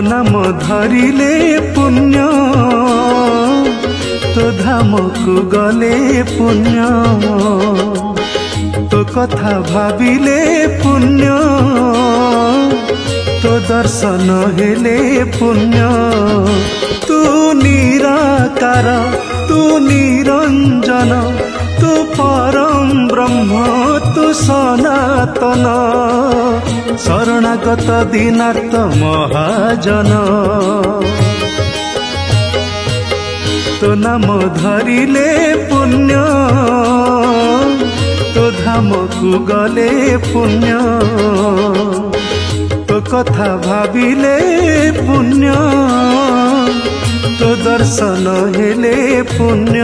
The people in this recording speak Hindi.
नाम धरिले पुण्य तो धाम को गले पुण्य तो कथा भाविले पुण्य तो दर्शन हेले पुण्य तू निराकार तू निरंजन तू परम ब्रह्म तू सनातन शरणागत दीनार्थ महाजन तो नाम धरिले पुण्य तो धाम को गले पुण्य तो कथा भाविले पुण्य तो दर्शन हेले पुण्य।